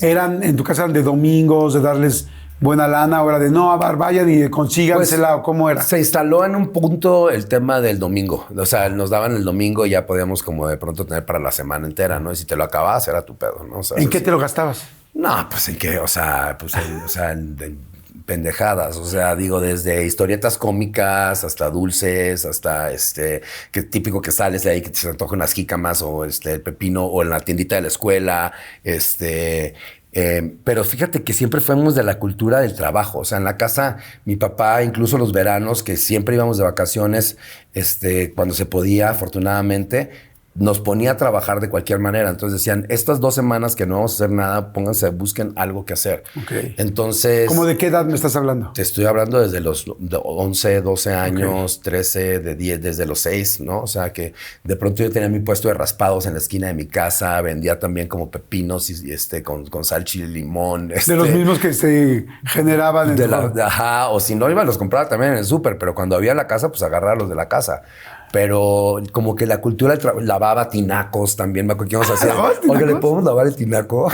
¿Eran en tu casa de domingos, de darles buena lana, o era de no, vayan y consígansela, o cómo era? Se instaló en un punto el tema del domingo. O sea, nos daban el domingo y ya podíamos como de pronto tener para la semana entera, ¿no? Y si te lo acababas, era tu pedo, ¿no? O sea, ¿En qué te lo gastabas? No, pues en qué, o sea, en pendejadas, o sea, digo, desde historietas cómicas hasta dulces, hasta que típico que sales de ahí que te se antojan unas jícamas o el pepino o en la tiendita de la escuela, pero fíjate que siempre fuimos de la cultura del trabajo. O sea, en la casa, mi papá, incluso los veranos, que siempre íbamos de vacaciones, cuando se podía, afortunadamente, nos ponía a trabajar de cualquier manera. Entonces decían, estas 2 semanas que no vamos a hacer nada, pónganse, busquen algo que hacer. Okay. Entonces... ¿Cómo de qué edad me estás hablando? Te estoy hablando desde los 11, 12 años, okay. 13, de 10, desde los 6, ¿no? O sea, que de pronto yo tenía mi puesto de raspados en la esquina de mi casa, vendía también como pepinos y con sal, chile y limón. De los mismos que se generaban en ajá, o si no, iba, los compraba también en el súper, pero cuando había la casa, pues agarraba los de la casa. Pero como que la cultura lavaba tinacos también. Me acuerdo que íbamos a hacer. Oiga, ¿le podemos lavar el tinaco?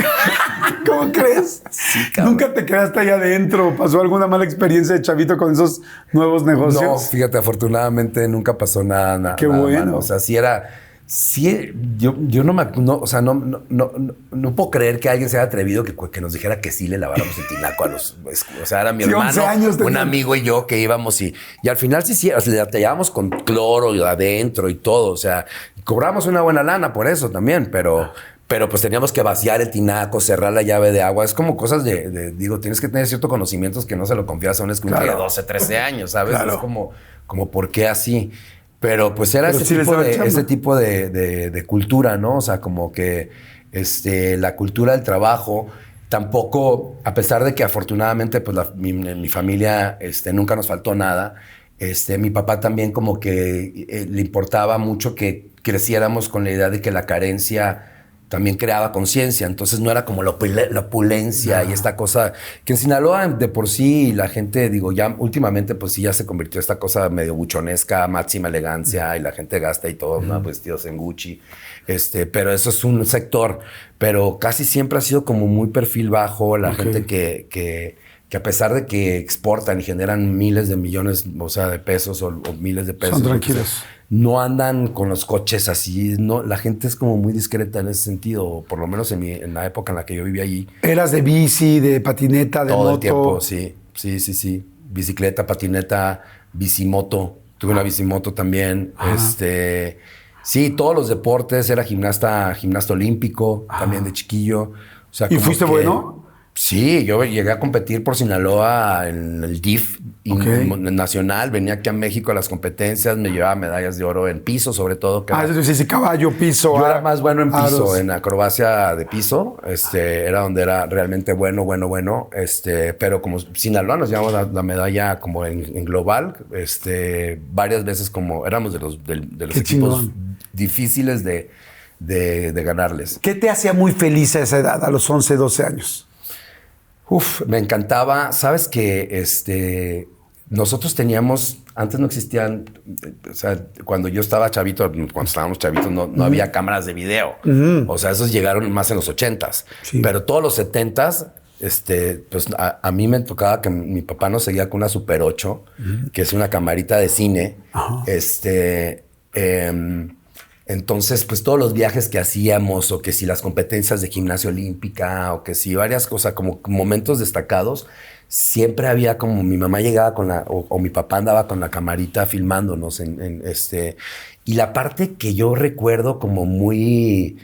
¿Cómo crees? Sí, cabrón. ¿Nunca te quedaste allá adentro? ¿Pasó alguna mala experiencia de chavito con esos nuevos negocios? No, fíjate, afortunadamente nunca pasó nada. Qué bueno. Malo. O sea, sí era... Sí, yo no puedo creer que alguien se haya atrevido que nos dijera que sí le laváramos el tinaco a los... O sea, era mi hermano, un amigo y yo que íbamos y al final sí, o sea, le llevábamos con cloro y adentro y todo. O sea, cobramos una buena lana por eso también, pero pues teníamos que vaciar el tinaco, cerrar la llave de agua. Es como cosas digo, tienes que tener ciertos conocimientos que no se lo confías a un escuincle de 12, 13 años, ¿sabes? Claro. Es como ¿por qué así? Pero pues era ese tipo de cultura, ¿no? O sea, como que la cultura del trabajo tampoco, a pesar de que afortunadamente pues en mi familia nunca nos faltó nada, mi papá también como que le importaba mucho que creciéramos con la idea de que la carencia también creaba conciencia. Entonces no era como la opulencia y esta cosa que en Sinaloa de por sí la gente, digo, ya últimamente pues sí ya se convirtió esta cosa medio buchonesca, máxima elegancia y la gente gasta y todo, ¿no? Vestidos en Gucci. Pero eso es un sector, pero casi siempre ha sido como muy perfil bajo, la gente que a pesar de que exportan y generan miles de millones, o sea, de pesos o miles de pesos. Son tranquilos. No andan con los coches así, no, la gente es como muy discreta en ese sentido, por lo menos en la época en la que yo vivía allí. ¿Eras de bici, de patineta, de moto? Todo el tiempo, sí. Bicicleta, patineta, bicimoto. Tuve una bicimoto también. Sí, todos los deportes. Era gimnasta olímpico, también de chiquillo. O sea, ¿y fuiste bueno? Sí, yo llegué a competir por Sinaloa en el DIF nacional. Venía aquí a México a las competencias, me llevaba medallas de oro en piso, sobre todo. Sí, caballo, piso. Yo era más bueno en piso, en acrobacia de piso. Era donde era realmente bueno. Pero como Sinaloa nos llevamos la medalla como en global, varias veces como éramos de los equipos difíciles de ganarles. ¿Qué te hacía muy feliz a esa edad, a los 11, 12 años? Me encantaba. Sabes que nosotros teníamos, antes no existían, o sea, cuando yo estaba chavito, cuando estábamos chavitos, no había cámaras de video. O sea, esos llegaron más en los 80s. Sí. Pero todos los 70s, pues a mí me tocaba que mi papá nos seguía con una Super 8, que es una camarita de cine. Entonces, pues todos los viajes que hacíamos, o que si las competencias de gimnasia olímpica, o que si varias cosas, como momentos destacados, siempre había como mi mamá llegaba con o mi papá andaba con la camarita filmándonos y la parte que yo recuerdo como muy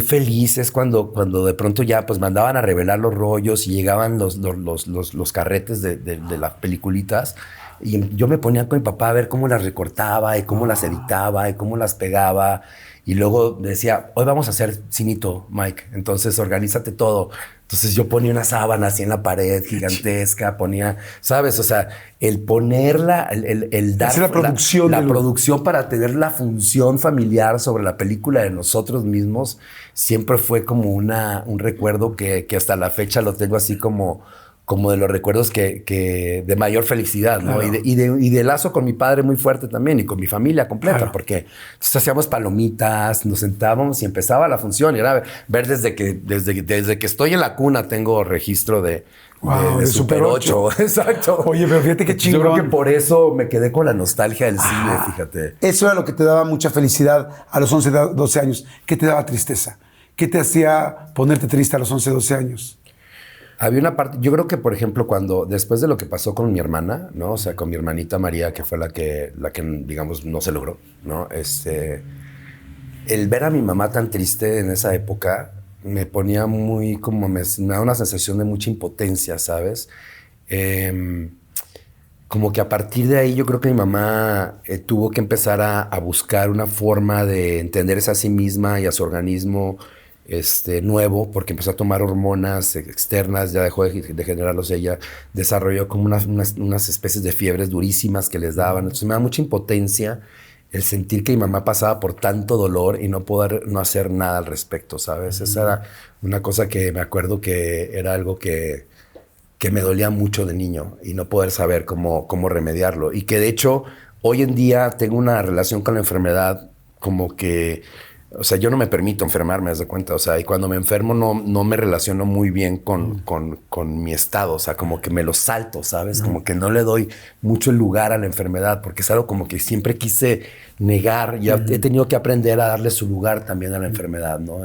feliz es cuando de pronto ya pues mandaban a revelar los rollos y llegaban los carretes de las peliculitas. Y yo me ponía con mi papá a ver cómo las recortaba y cómo las editaba y cómo las pegaba. Y luego decía, hoy vamos a hacer cinito, Mike. Entonces, organízate todo. Entonces, yo ponía una sábana así en la pared gigantesca, ponía, ¿sabes? O sea, el ponerla, el dar la producción. La producción para tener la función familiar sobre la película de nosotros mismos, siempre fue como un recuerdo que hasta la fecha lo tengo así como como de los recuerdos que de mayor felicidad, ¿no? Claro. Y de lazo con mi padre muy fuerte también y con mi familia completa, Claro. porque hacíamos palomitas, nos sentábamos y empezaba la función. Y era ver desde que estoy en la cuna tengo registro de Super 8. Exacto. Oye, pero fíjate qué chingón. Yo creo que por eso me quedé con la nostalgia del cine, fíjate. Eso era lo que te daba mucha felicidad a los 11, 12 años. ¿Qué te daba tristeza? ¿Qué te hacía ponerte triste a los 11, 12 años? Había una parte, yo creo que, por ejemplo, después de lo que pasó con mi hermana, ¿no? O sea, con mi hermanita María, que fue la que digamos, no se logró, ¿no? El ver a mi mamá tan triste en esa época me ponía me daba una sensación de mucha impotencia, ¿sabes? Como que a partir de ahí yo creo que mi mamá tuvo que empezar a buscar una forma de entenderse a sí misma y a su organismo nuevo, porque empezó a tomar hormonas externas, ya dejó de generarlos ella, desarrolló como unas especies de fiebres durísimas que les daban. Entonces me da mucha impotencia el sentir que mi mamá pasaba por tanto dolor y no poder no hacer nada al respecto, ¿sabes? Esa era una cosa que me acuerdo que era algo que me dolía mucho de niño y no poder saber cómo remediarlo. Y que de hecho hoy en día tengo una relación con la enfermedad como que, o sea, yo no me permito enfermarme, haz de cuenta. O sea, y cuando me enfermo no me relaciono muy bien con mi estado. O sea, como que me lo salto, ¿sabes? Como que no le doy mucho lugar a la enfermedad porque es algo como que siempre quise negar. Ya he tenido que aprender a darle su lugar también a la enfermedad, ¿no?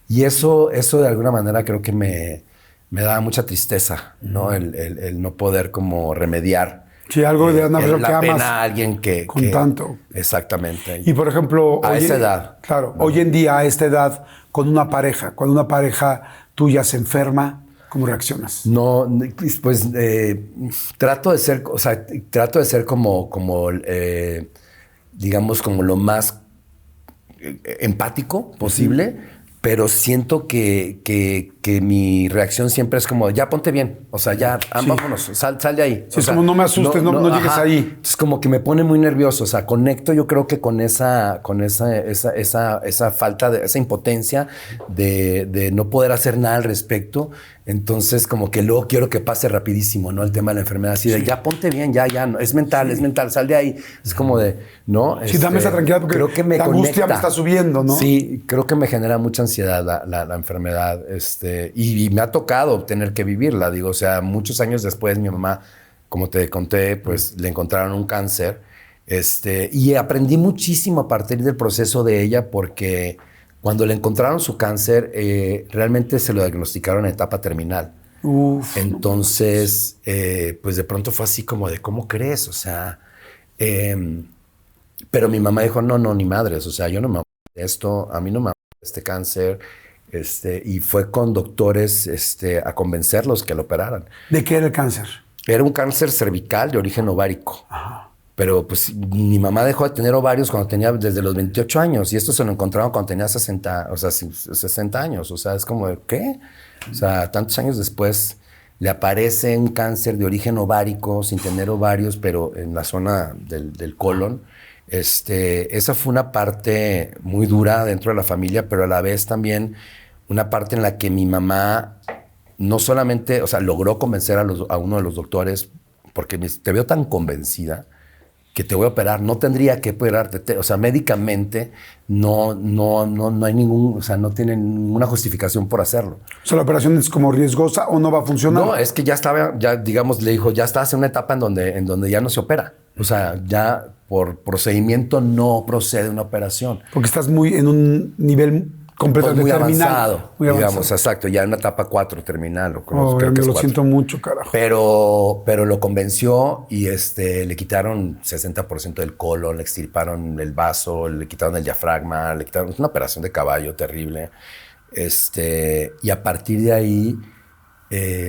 Y eso de alguna manera creo que me daba mucha tristeza, ¿no? El no poder como remediar. Sí, algo de una persona que amas a alguien que tanto. Exactamente. Y por ejemplo, a esa edad. Claro, hoy en día a esta edad, cuando una pareja tuya se enferma, ¿cómo reaccionas? No, pues trato de ser como digamos, como lo más empático posible. Pero siento que mi reacción siempre es como, ya ponte bien. O sea, ya, vámonos, sal de ahí. Sí, es como, no me asustes, no llegues ahí. Es como que me pone muy nervioso. O sea, conecto yo creo que con esa falta de, esa impotencia de no poder hacer nada al respecto. Entonces, como que luego quiero que pase rapidísimo, ¿no? El tema de la enfermedad. Así de, ya ponte bien, ya, no, es mental, sal de ahí. Es como de, ¿no? Sí, dame esa tranquilidad porque creo que me la angustia me está subiendo, ¿no? Sí, creo que me genera mucha ansiedad la enfermedad. Y me ha tocado tener que vivirla, digo. O sea, muchos años después mi mamá, como te conté, pues le encontraron un cáncer. Y aprendí muchísimo a partir del proceso de ella porque cuando le encontraron su cáncer, realmente se lo diagnosticaron en etapa terminal. Uf, entonces, pues de pronto fue así como de, ¿cómo crees? O sea, pero mi mamá dijo, no, ni madres. O sea, yo no me voy de esto, a mí no me voy de este cáncer. Y fue con doctores a convencerlos que lo operaran. ¿De qué era el cáncer? Era un cáncer cervical de origen ovárico. Ajá. Pero pues mi mamá dejó de tener ovarios cuando tenía desde los 28 años y esto se lo encontraron cuando tenía 60 años. O sea, es como, ¿qué? O sea, tantos años después le aparece un cáncer de origen ovárico sin tener ovarios, pero en la zona del colon. Esa fue una parte muy dura dentro de la familia, pero a la vez también una parte en la que mi mamá no solamente, o sea, logró convencer a uno de los doctores, porque te veo tan convencida que te voy a operar, no tendría que operarte, o sea, médicamente no hay o sea, no tiene ninguna justificación por hacerlo. O sea, la operación es como riesgosa o no va a funcionar. No, es que ya digamos, le dijo, ya estás en una etapa en donde ya no se opera. O sea, ya por procedimiento no procede una operación. Porque estás muy en un nivel completamente muy terminal. Avanzado, digamos, exacto, ya en una etapa 4 terminal. Creo que lo siento mucho, carajo. Pero lo convenció y le quitaron 60% del colon, le extirparon el vaso, le quitaron el diafragma, le quitaron una operación de caballo terrible. Y a partir de ahí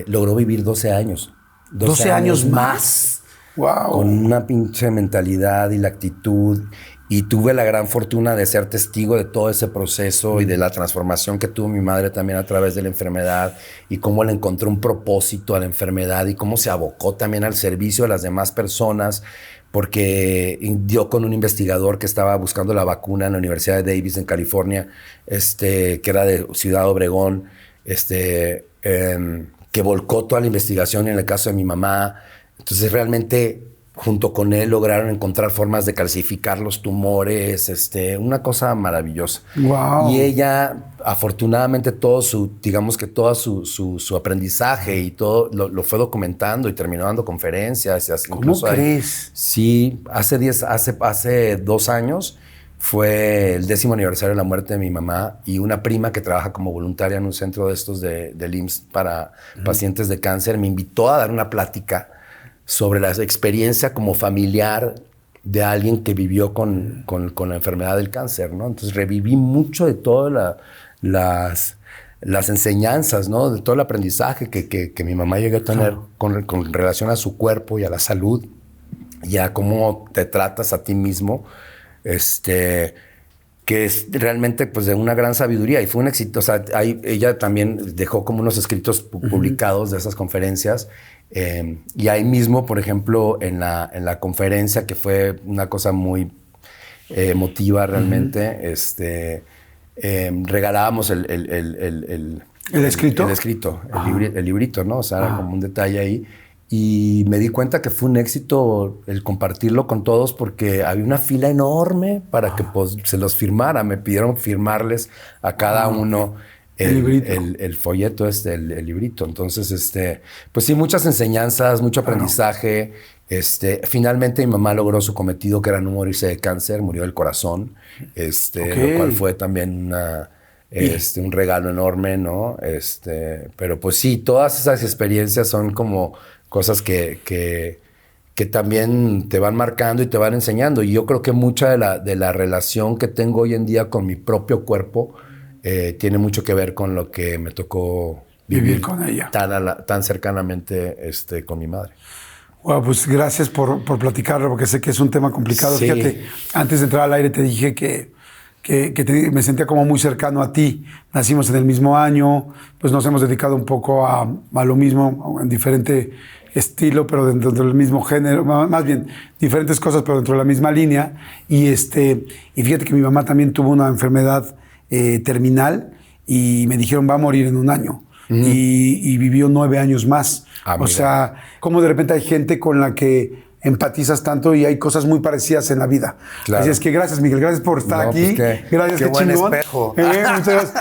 logró vivir 12 años. 12 años más. Wow. Con una pinche mentalidad y la actitud. Y tuve la gran fortuna de ser testigo de todo ese proceso y de la transformación que tuvo mi madre también a través de la enfermedad y cómo le encontró un propósito a la enfermedad y cómo se abocó también al servicio de las demás personas, porque dio con un investigador que estaba buscando la vacuna en la Universidad de Davis en California, que era de Ciudad Obregón, que volcó toda la investigación en el caso de mi mamá. Entonces realmente junto con él lograron encontrar formas de calcificar los tumores, una cosa maravillosa. Wow. Y ella, afortunadamente, todo su aprendizaje y todo lo fue documentando y terminó dando conferencias. ¿Cómo crees? Sí, hace 2 años fue el 10º aniversario de la muerte de mi mamá, y una prima que trabaja como voluntaria en un centro de estos del IMSS para pacientes de cáncer me invitó a dar una plática sobre la experiencia como familiar de alguien que vivió con la enfermedad del cáncer, ¿no? Entonces reviví mucho de todas las enseñanzas, ¿no? De todo el aprendizaje que mi mamá llegó a tener con relación a su cuerpo y a la salud y a cómo te tratas a ti mismo, que es realmente pues de una gran sabiduría, y fue un éxito. O sea, ella también dejó como unos escritos publicados de esas conferencias, y ahí mismo, por ejemplo, en la conferencia, que fue una cosa muy emotiva realmente, regalábamos el escrito. El escrito, el librito, ¿no? O sea, era como un detalle ahí. Y me di cuenta que fue un éxito el compartirlo con todos, porque había una fila enorme para que pues, se los firmara. Me pidieron firmarles a cada uno el folleto, el librito. Entonces, pues sí, muchas enseñanzas, mucho aprendizaje. Finalmente mi mamá logró su cometido, que era no morirse de cáncer, murió del corazón, lo cual fue también un regalo enorme, ¿no? Pero pues sí, todas esas experiencias son como cosas que también te van marcando y te van enseñando. Y yo creo que mucha de la relación que tengo hoy en día con mi propio cuerpo tiene mucho que ver con lo que me tocó vivir con ella tan cercanamente con mi madre. Bueno, pues gracias por platicarlo, porque sé que es un tema complicado. Sí. Fíjate, antes de entrar al aire te dije que me sentía como muy cercano a ti. Nacimos en el mismo año, pues nos hemos dedicado un poco a lo mismo, en diferente estilo, pero dentro del mismo género, más bien diferentes cosas, pero dentro de la misma línea. Y fíjate que mi mamá también tuvo una enfermedad terminal, y me dijeron va a morir en 1 año. Y vivió 9 años más. O sea, como de repente hay gente con la que empatizas tanto y hay cosas muy parecidas en la vida. Claro. Así es que gracias, Miguel. Gracias por estar aquí. Pues gracias, qué buen chingón. Espejo. Muchas gracias.